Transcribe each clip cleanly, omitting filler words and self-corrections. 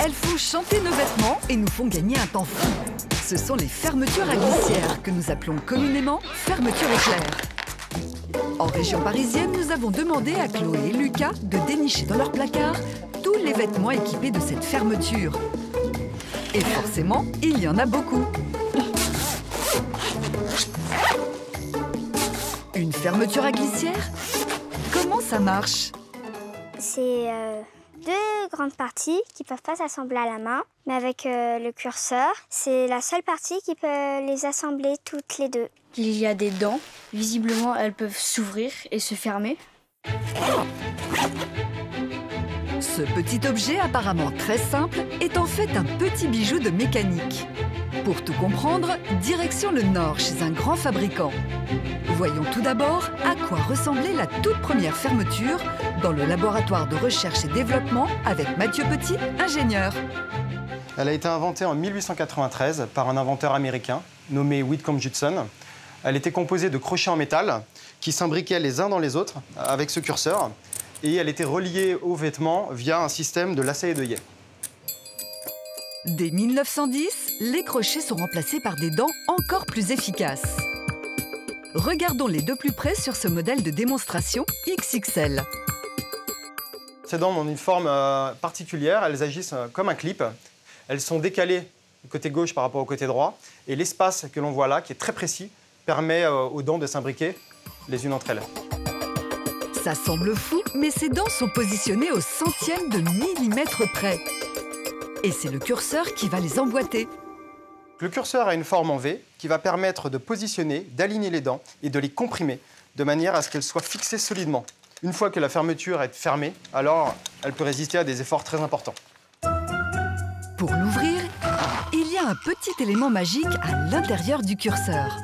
Elles font chanter nos vêtements et nous font gagner un temps fou. Ce sont les fermetures à glissière que nous appelons communément fermetures éclair. En région parisienne, nous avons demandé à Chloé et Lucas de dénicher dans leur placard tous les vêtements équipés de cette fermeture. Et forcément, il y en a beaucoup. Une fermeture à glissière? Comment ça marche? C'est deux grandes parties qui ne peuvent pas s'assembler à la main, mais avec le curseur, c'est la seule partie qui peut les assembler toutes les deux. Il y a des dents. Visiblement, elles peuvent s'ouvrir et se fermer. Ce petit objet apparemment très simple est en fait un petit bijou de mécanique. Pour tout comprendre, direction le Nord chez un grand fabricant. Voyons tout d'abord à quoi ressemblait la toute première fermeture dans le laboratoire de recherche et développement avec Mathieu Petit, ingénieur. Elle a été inventée en 1893 par un inventeur américain nommé Whitcomb Judson. Elle était composée de crochets en métal qui s'imbriquaient les uns dans les autres avec ce curseur et elle était reliée aux vêtements via un système de lacets et d'œillets. Dès 1910, les crochets sont remplacés par des dents encore plus efficaces. Regardons-les de plus près sur ce modèle de démonstration XXL. Ces dents ont une forme particulière, elles agissent comme un clip. Elles sont décalées du côté gauche par rapport au côté droit et l'espace que l'on voit là, qui est très précis, permet aux dents de s'imbriquer les unes entre elles. Ça semble fou, mais ces dents sont positionnées au centième de millimètre près. Et c'est le curseur qui va les emboîter. Le curseur a une forme en V qui va permettre de positionner, d'aligner les dents et de les comprimer de manière à ce qu'elles soient fixées solidement. Une fois que la fermeture est fermée, alors elle peut résister à des efforts très importants. Pour l'ouvrir, il y a un petit élément magique à l'intérieur du curseur.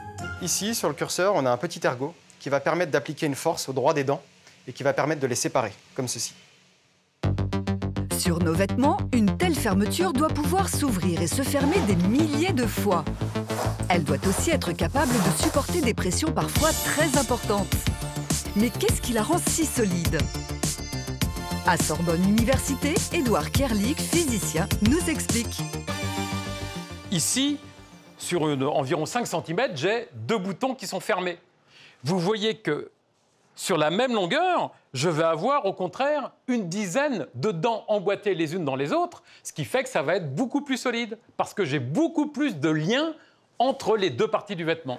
Ici, sur le curseur, on a un petit ergot qui va permettre d'appliquer une force au droit des dents et qui va permettre de les séparer, comme ceci. Sur nos vêtements, une telle fermeture doit pouvoir s'ouvrir et se fermer des milliers de fois. Elle doit aussi être capable de supporter des pressions parfois très importantes. Mais qu'est-ce qui la rend si solide? À Sorbonne Université, Édouard Kerlik, physicien, nous explique. Ici, sur environ 5 cm, j'ai 2 boutons qui sont fermés. Vous voyez que sur la même longueur, je vais avoir au contraire une dizaine de dents emboîtées les unes dans les autres, ce qui fait que ça va être beaucoup plus solide, parce que j'ai beaucoup plus de liens entre les deux parties du vêtement.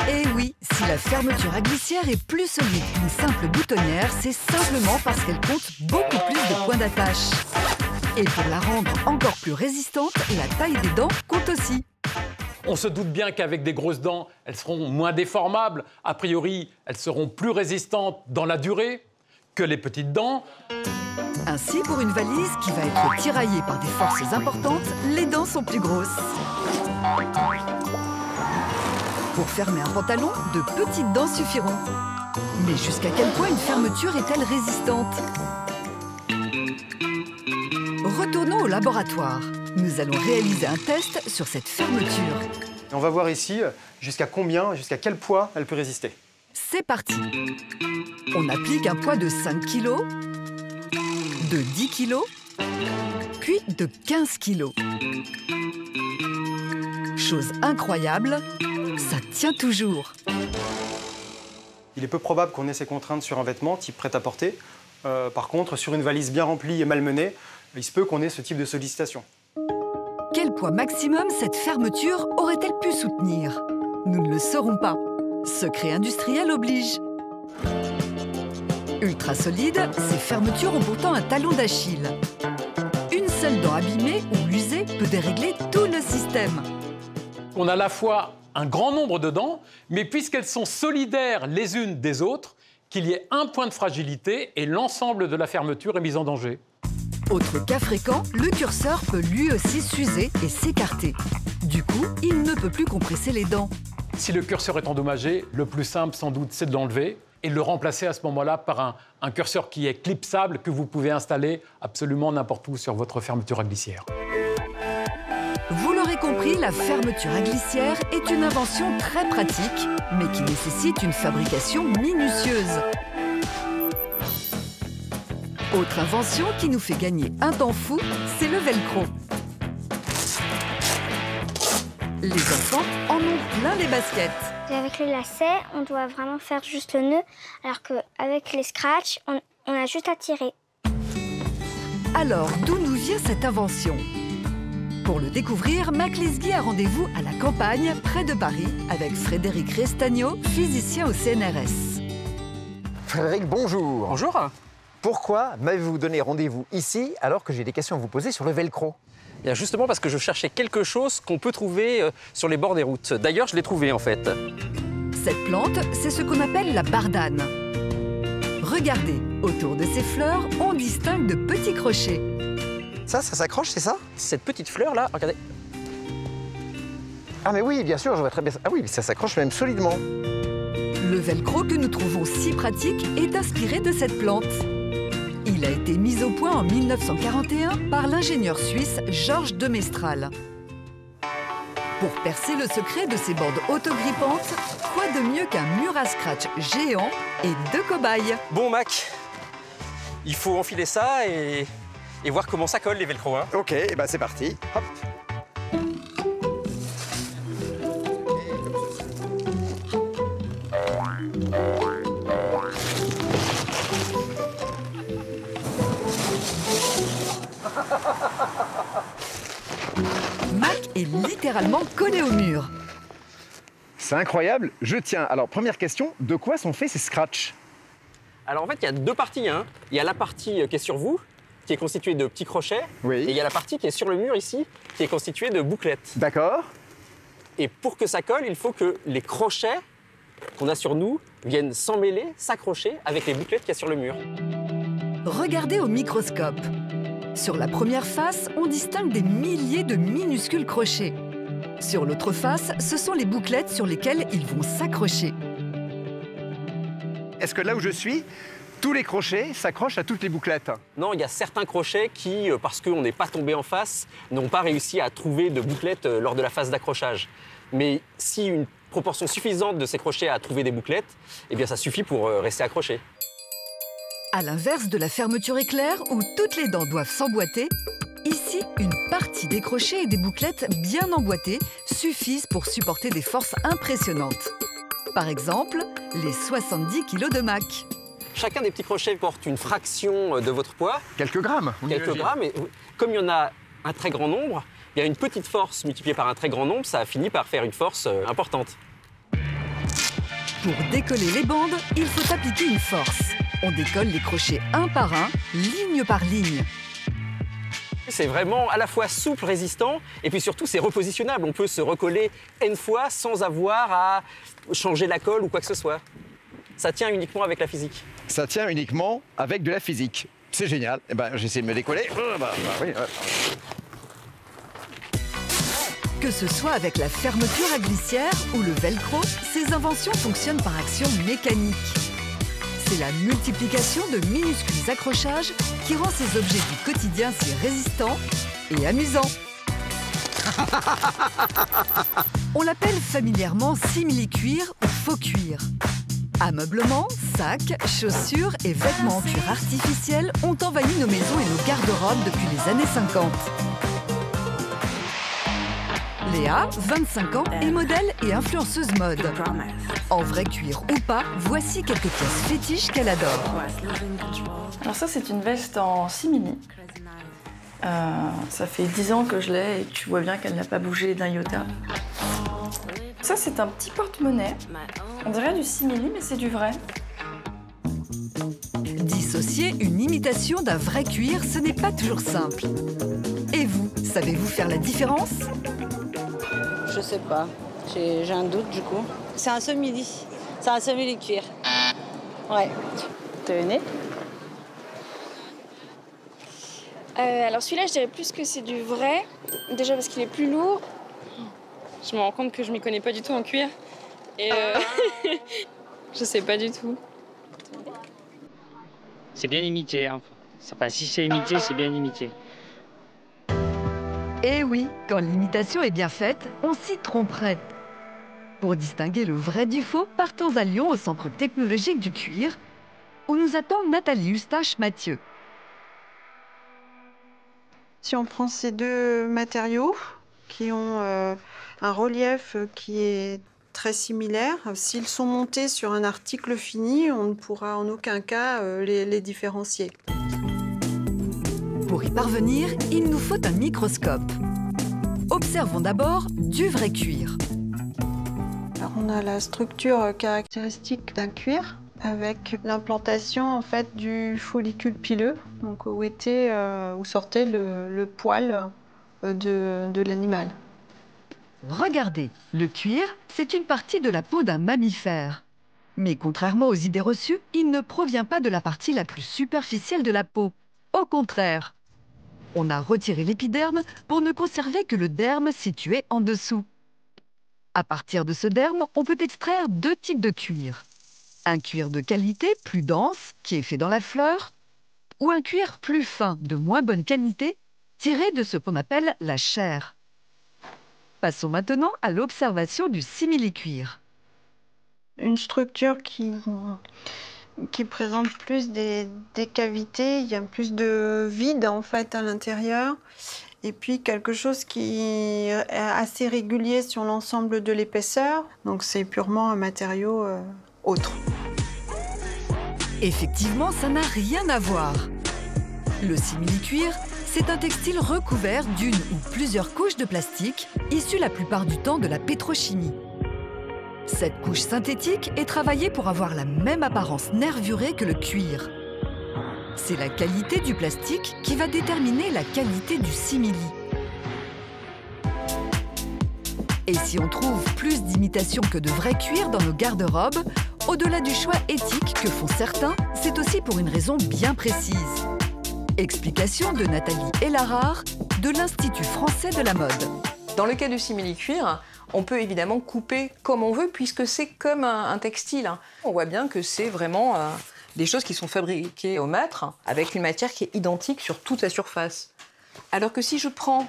Et oui, si la fermeture à glissière est plus solide qu'une simple boutonnière, c'est simplement parce qu'elle compte beaucoup plus de points d'attache. Et pour la rendre encore plus résistante, la taille des dents compte aussi. On se doute bien qu'avec des grosses dents, elles seront moins déformables. A priori, elles seront plus résistantes dans la durée que les petites dents. Ainsi, pour une valise qui va être tiraillée par des forces importantes, les dents sont plus grosses. Pour fermer un pantalon, de petites dents suffiront. Mais jusqu'à quel point une fermeture est-elle résistante? Retournons au laboratoire. Nous allons réaliser un test sur cette fermeture. On va voir ici jusqu'à quel poids elle peut résister. C'est parti. On applique un poids de 5 kg, de 10 kg, puis de 15 kg. Chose incroyable, ça tient toujours. Il est peu probable qu'on ait ces contraintes sur un vêtement type prêt-à-porter. Par contre, sur une valise bien remplie et malmenée, il se peut qu'on ait ce type de sollicitation. Quel poids maximum cette fermeture aurait-elle pu soutenir? Nous ne le saurons pas. Secret industriel oblige. Ultra solides, ces fermetures ont pourtant un talon d'Achille. Une seule dent abîmée ou usée peut dérégler tout le système. On a à la fois un grand nombre de dents, mais puisqu'elles sont solidaires les unes des autres, qu'il y ait un point de fragilité et l'ensemble de la fermeture est mis en danger. Autre cas fréquent, le curseur peut lui aussi s'user et s'écarter. Du coup, il ne peut plus compresser les dents. Si le curseur est endommagé, le plus simple sans doute c'est de l'enlever et de le remplacer à ce moment-là par un curseur qui est clipsable que vous pouvez installer absolument n'importe où sur votre fermeture à glissière. Vous l'aurez compris, la fermeture à glissière est une invention très pratique, mais qui nécessite une fabrication minutieuse. Autre invention qui nous fait gagner un temps fou, c'est le velcro. Les enfants en ont plein les baskets. Et avec le lacet, on doit vraiment faire juste le nœud, alors qu'avec les scratchs, on a juste à tirer. Alors, d'où nous vient cette invention? Pour le découvrir, Mac Lesguy a rendez-vous à la campagne, près de Paris, avec Frédéric Restagno, physicien au CNRS. Frédéric, bonjour. Bonjour. Pourquoi m'avez-vous donné rendez-vous ici alors que j'ai des questions à vous poser sur le velcro? Bien justement parce que je cherchais quelque chose qu'on peut trouver sur les bords des routes. D'ailleurs, je l'ai trouvé en fait. Cette plante, c'est ce qu'on appelle la bardane. Regardez, autour de ces fleurs, on distingue de petits crochets. Ça s'accroche, c'est ça? Cette petite fleur là, regardez. Ah mais oui, bien sûr, je vois très bien. Ah oui, ça s'accroche même solidement. Le velcro que nous trouvons si pratique est inspiré de cette plante. Il a été mis au point en 1941 par l'ingénieur suisse Georges de Mestral. Pour percer le secret de ces bandes autogrippantes, quoi de mieux qu'un mur à scratch géant et 2 cobayes? Bon Mac, il faut enfiler ça et voir comment ça colle les velcro. Hein. Ok, et ben c'est parti. Hop. Mac est littéralement collé au mur. C'est incroyable, je tiens. Alors première question, de quoi sont faits ces scratchs? Alors en fait, il y a 2 parties. Hein. Il y a la partie qui est sur vous, qui est constituée de petits crochets. Oui. Et il y a la partie qui est sur le mur ici, qui est constituée de bouclettes. D'accord. Et pour que ça colle, il faut que les crochets qu'on a sur nous viennent s'emmêler, s'accrocher avec les bouclettes qu'il y a sur le mur. Regardez au microscope. Sur la première face, on distingue des milliers de minuscules crochets. Sur l'autre face, ce sont les bouclettes sur lesquelles ils vont s'accrocher. Est-ce que là où je suis, tous les crochets s'accrochent à toutes les bouclettes? Non, il y a certains crochets qui, parce qu'on n'est pas tombé en face, n'ont pas réussi à trouver de bouclettes lors de la phase d'accrochage. Mais si une proportion suffisante de ces crochets a trouvé des bouclettes, eh bien ça suffit pour rester accroché. À l'inverse de la fermeture éclair, où toutes les dents doivent s'emboîter, ici, une partie des crochets et des bouclettes bien emboîtées suffisent pour supporter des forces impressionnantes. Par exemple, les 70 kg de Mac. Chacun des petits crochets porte une fraction de votre poids, Quelques grammes. quelques grammes, et comme il y en a un très grand nombre, il y a une petite force multipliée par un très grand nombre, ça a fini par faire une force importante. Pour décoller les bandes, il faut appliquer une force. On décolle les crochets un par un, ligne par ligne. C'est vraiment à la fois souple, résistant, et puis surtout c'est repositionnable. On peut se recoller N fois sans avoir à changer la colle ou quoi que ce soit. Ça tient uniquement avec la physique. Ça tient uniquement avec de la physique. C'est génial. Eh ben, j'essaie de me décoller. Oui. Que ce soit avec la fermeture à glissière ou le velcro, ces inventions fonctionnent par action mécanique. C'est la multiplication de minuscules accrochages qui rend ces objets du quotidien si résistants et amusants. On l'appelle familièrement simili-cuir ou faux cuir. Ameublements, sacs, chaussures et vêtements en cuir artificiel ont envahi nos maisons et nos garde-robes depuis les années 50. Léa, 25 ans, est modèle et influenceuse mode. En vrai cuir ou pas, voici quelques pièces fétiches qu'elle adore. Alors ça, c'est une veste en simili. Ça fait 10 ans que je l'ai et tu vois bien qu'elle n'a pas bougé d'un iota. Ça, c'est un petit porte-monnaie. On dirait du simili, mais c'est du vrai. Dissocier une imitation d'un vrai cuir, ce n'est pas toujours simple. Et vous, savez-vous faire la différence? Je sais pas, j'ai un doute du coup. C'est un simili, c'est un simili cuir. Ouais. Tenez. Alors celui-là, je dirais plus que c'est du vrai. Déjà parce qu'il est plus lourd. Je me rends compte que je m'y connais pas du tout en cuir. Et je sais pas du tout. C'est bien imité. Hein. Enfin, si c'est imité, c'est bien imité. Eh oui, quand l'imitation est bien faite, on s'y tromperait. Pour distinguer le vrai du faux, partons à Lyon au Centre technologique du cuir, où nous attend Nathalie Eustache-Mathieu. Si on prend ces deux matériaux qui ont un relief qui est très similaire, s'ils sont montés sur un article fini, on ne pourra en aucun cas les différencier. Pour y parvenir, il nous faut un microscope. Observons d'abord du vrai cuir. Alors on a la structure caractéristique d'un cuir avec l'implantation en fait du follicule pileux, donc où sortait le poil de l'animal. Regardez, le cuir, c'est une partie de la peau d'un mammifère. Mais contrairement aux idées reçues, il ne provient pas de la partie la plus superficielle de la peau. Au contraire, on a retiré l'épiderme pour ne conserver que le derme situé en dessous. À partir de ce derme, on peut extraire deux types de cuir. Un cuir de qualité, plus dense, qui est fait dans la fleur, ou un cuir plus fin, de moins bonne qualité, tiré de ce qu'on appelle la chair. Passons maintenant à l'observation du simili-cuir. Une structure qui présente plus des cavités, il y a plus de vide en fait à l'intérieur, et puis quelque chose qui est assez régulier sur l'ensemble de l'épaisseur, donc c'est purement un matériau autre. Effectivement, ça n'a rien à voir. Le simili-cuir, c'est un textile recouvert d'une ou plusieurs couches de plastique, issues la plupart du temps de la pétrochimie. Cette couche synthétique est travaillée pour avoir la même apparence nervurée que le cuir. C'est la qualité du plastique qui va déterminer la qualité du simili. Et si on trouve plus d'imitations que de vrai cuir dans nos garde-robes, au-delà du choix éthique que font certains, c'est aussi pour une raison bien précise. Explication de Nathalie Ellarard de l'Institut français de la mode. Dans le cas du simili-cuir, on peut évidemment couper comme on veut puisque c'est comme un textile. On voit bien que c'est vraiment des choses qui sont fabriquées au mètre avec une matière qui est identique sur toute sa surface. Alors que si je prends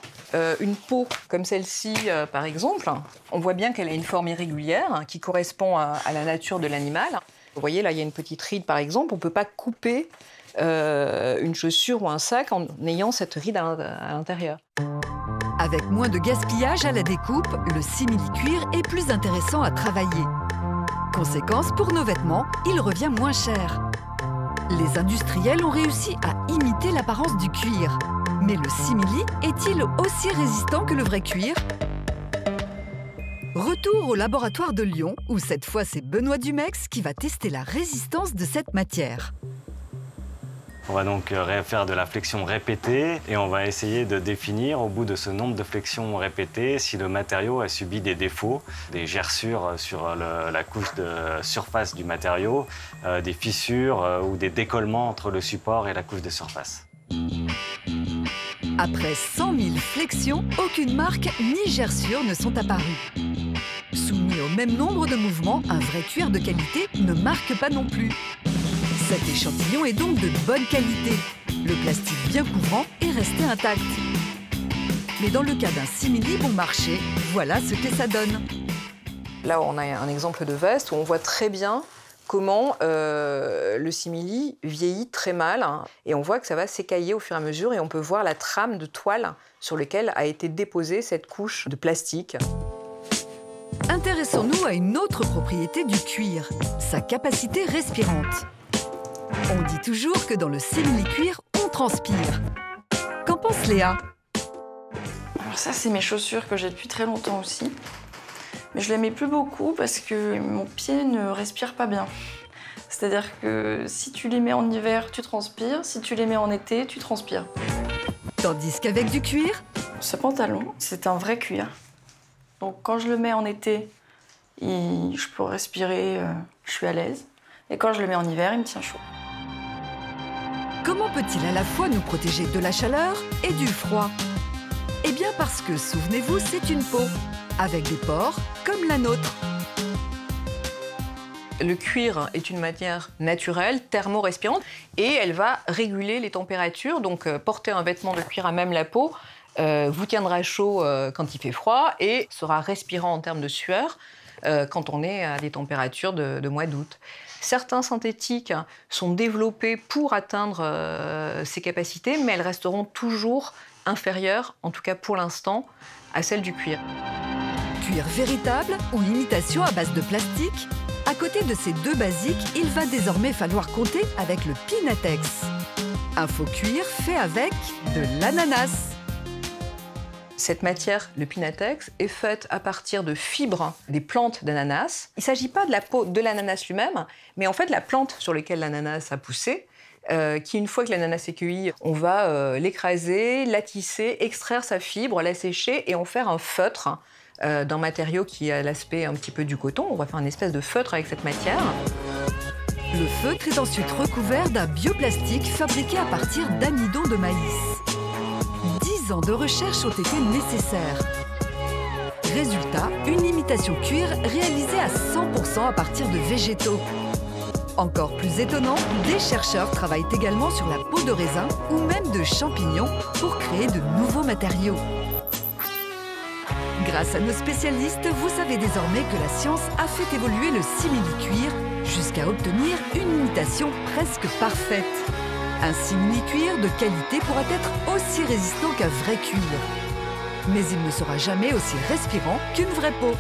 une peau comme celle-ci, par exemple, on voit bien qu'elle a une forme irrégulière qui correspond à la nature de l'animal. Vous voyez, là, il y a une petite ride, par exemple. On ne peut pas couper une chaussure ou un sac en ayant cette ride à l'intérieur. Avec moins de gaspillage à la découpe, le simili-cuir est plus intéressant à travailler. Conséquence, pour nos vêtements, il revient moins cher. Les industriels ont réussi à imiter l'apparence du cuir. Mais le simili est-il aussi résistant que le vrai cuir? Retour au laboratoire de Lyon, où cette fois c'est Benoît Dumex qui va tester la résistance de cette matière. On va donc faire de la flexion répétée et on va essayer de définir au bout de ce nombre de flexions répétées si le matériau a subi des défauts, des gerçures sur la couche de surface du matériau, des fissures ou des décollements entre le support et la couche de surface. Après 100 000 flexions, aucune marque ni gerçure ne sont apparues. Soumis au même nombre de mouvements, un vrai cuir de qualité ne marque pas non plus. Cet échantillon est donc de bonne qualité. Le plastique bien couvrant est resté intact. Mais dans le cas d'un simili bon marché, voilà ce que ça donne. Là, on a un exemple de veste où on voit très bien comment le simili vieillit très mal. Et on voit que ça va s'écailler au fur et à mesure et on peut voir la trame de toile sur laquelle a été déposée cette couche de plastique. Intéressons-nous à une autre propriété du cuir, sa capacité respirante. On dit toujours que dans le simili-cuir, on transpire. Qu'en pense Léa? Alors ça, c'est mes chaussures que j'ai depuis très longtemps aussi. Mais je les mets plus beaucoup parce que mon pied ne respire pas bien. C'est-à-dire que si tu les mets en hiver, tu transpires. Si tu les mets en été, tu transpires. Tandis qu'avec du cuir, ce pantalon, c'est un vrai cuir. Donc quand je le mets en été, je peux respirer, je suis à l'aise. Et quand je le mets en hiver, il me tient chaud. Comment peut-il à la fois nous protéger de la chaleur et du froid? Eh bien parce que, souvenez-vous, c'est une peau, avec des pores comme la nôtre. Le cuir est une matière naturelle, thermo-respirante, et elle va réguler les températures. Donc porter un vêtement de cuir à même la peau vous tiendra chaud quand il fait froid et sera respirant en termes de sueur quand on est à des températures de mois d'août. Certains synthétiques sont développés pour atteindre ces capacités, mais elles resteront toujours inférieures, en tout cas pour l'instant, à celles du cuir. Cuir véritable ou imitation à base de plastique? À côté de ces deux basiques, il va désormais falloir compter avec le Pinatex. Un faux cuir fait avec de l'ananas. Cette matière, le Pinatex, est faite à partir de fibres des plantes d'ananas. Il ne s'agit pas de la peau de l'ananas lui-même, mais en fait la plante sur laquelle l'ananas a poussé, qui une fois que l'ananas est cueilli, on va l'écraser, la tisser, extraire sa fibre, la sécher et en faire un feutre d'un matériau qui a l'aspect un petit peu du coton. On va faire une espèce de feutre avec cette matière. Le feutre est ensuite recouvert d'un bioplastique fabriqué à partir d'amidon de maïs. 10 ans de recherche ont été nécessaires. Résultat, une imitation cuir réalisée à 100% à partir de végétaux. Encore plus étonnant, des chercheurs travaillent également sur la peau de raisin ou même de champignons pour créer de nouveaux matériaux. Grâce à nos spécialistes, vous savez désormais que la science a fait évoluer le simili-cuir jusqu'à obtenir une imitation presque parfaite. Un simili-cuir de qualité pourra être aussi résistant qu'un vrai cuir. Mais il ne sera jamais aussi respirant qu'une vraie peau.